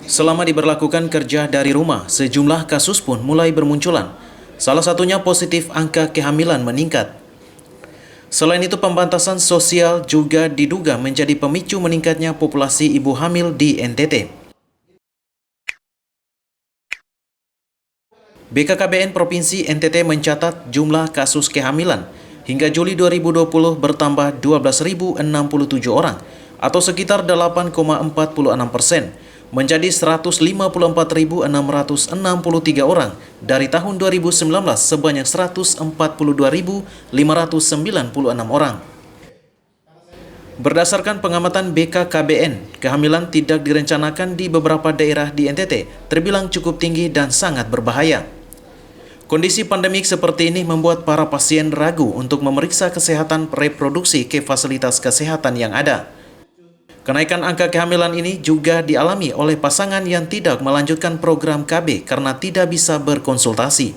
Selama diberlakukan kerja dari rumah, sejumlah kasus pun mulai bermunculan. Salah satunya positif angka kehamilan meningkat. Selain itu, pembatasan sosial juga diduga menjadi pemicu meningkatnya populasi ibu hamil di NTT. BKKBN Provinsi NTT mencatat jumlah kasus kehamilan hingga Juli 2020 bertambah 12.067 orang atau sekitar 8,46%, menjadi 154.663 orang dari tahun 2019 sebanyak 142.596 orang. Berdasarkan pengamatan BKKBN, kehamilan tidak direncanakan di beberapa daerah di NTT terbilang cukup tinggi dan sangat berbahaya. Kondisi pandemik seperti ini membuat para pasien ragu untuk memeriksa kesehatan reproduksi ke fasilitas kesehatan yang ada. Kenaikan angka kehamilan ini juga dialami oleh pasangan yang tidak melanjutkan program KB karena tidak bisa berkonsultasi.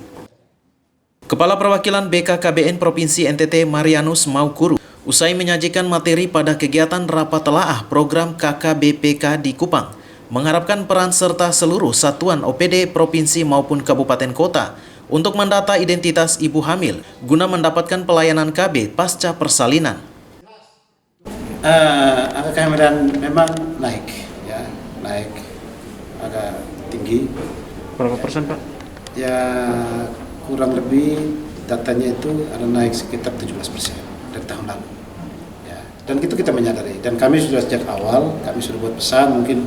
Kepala Perwakilan BKKBN Provinsi NTT Marianus Maukuru usai menyajikan materi pada kegiatan rapat telaah program KKBPK di Kupang, mengharapkan peran serta seluruh satuan OPD provinsi maupun kabupaten kota untuk mendata identitas ibu hamil guna mendapatkan pelayanan KB pasca persalinan. Angka kehamilan memang naik, naik agak tinggi. Berapa persen, Pak? Ya kurang lebih datanya itu ada naik sekitar 17% dari tahun lalu. Ya, dan itu kita menyadari. Dan kami sudah sejak awal, kami sudah buat pesan, mungkin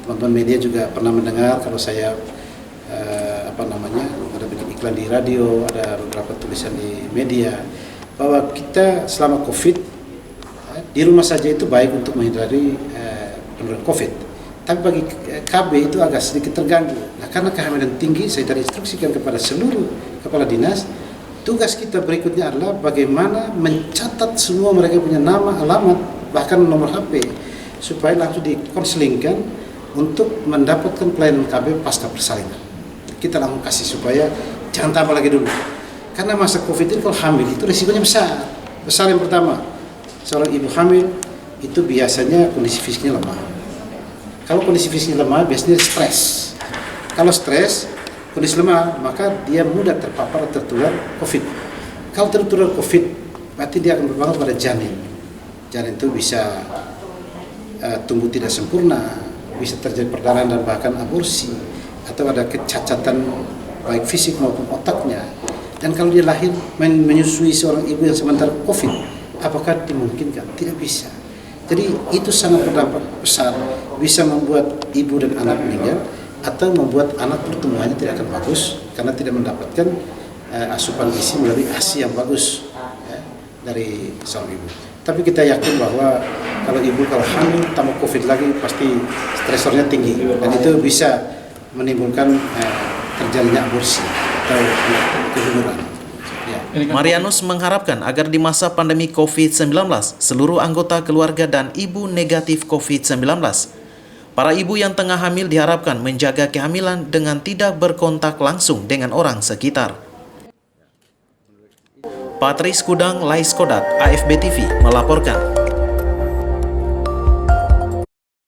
teman-teman media juga pernah mendengar kalau saya ada bikin iklan di radio, ada beberapa tulisan di media bahwa kita selama COVID di rumah saja itu baik untuk menghindari penularan COVID. Tapi bagi KB itu agak sedikit terganggu. Nah, karena kehamilan tinggi, saya tadi instruksikan kepada seluruh kepala dinas, tugas kita berikutnya adalah bagaimana mencatat semua mereka punya nama, alamat, bahkan nomor HP, supaya langsung dikonselingkan untuk mendapatkan pelayanan KB pasca persalinan. Kita langsung kasih supaya jangan tambah lagi dulu. Karena masa COVID ini kalau hamil itu risikonya besar. Besar yang pertama, seorang ibu hamil itu biasanya kondisi fisiknya lemah. Kalau kondisi fisiknya lemah biasanya stres. Kalau stres, kondisi lemah, maka dia mudah terpapar atau tertular COVID. Kalau tertular COVID, berarti dia akan berpengaruh pada janin. Janin itu bisa tumbuh tidak sempurna, bisa terjadi perdarahan dan bahkan aborsi, atau ada kecacatan baik fisik maupun otaknya. Dan kalau dia lahir menyusui seorang ibu yang sementara COVID, apakah dimungkinkan? Tidak bisa. Jadi itu sangat berdampak besar, bisa membuat ibu dan anak meninggal atau membuat anak pertumbuhannya tidak akan bagus karena tidak mendapatkan asupan gizi melalui ASI yang bagus dari seorang ibu. Tapi kita yakin bahwa kalau hamil tambah COVID lagi pasti stresornya tinggi dan itu bisa menimbulkan terjadinya aborsi atau keguguran. Marianus mengharapkan agar di masa pandemi COVID-19, seluruh anggota keluarga dan ibu negatif COVID-19. Para ibu yang tengah hamil diharapkan menjaga kehamilan dengan tidak berkontak langsung dengan orang sekitar. Patris Kudang, Lais Kodat, AFB TV melaporkan.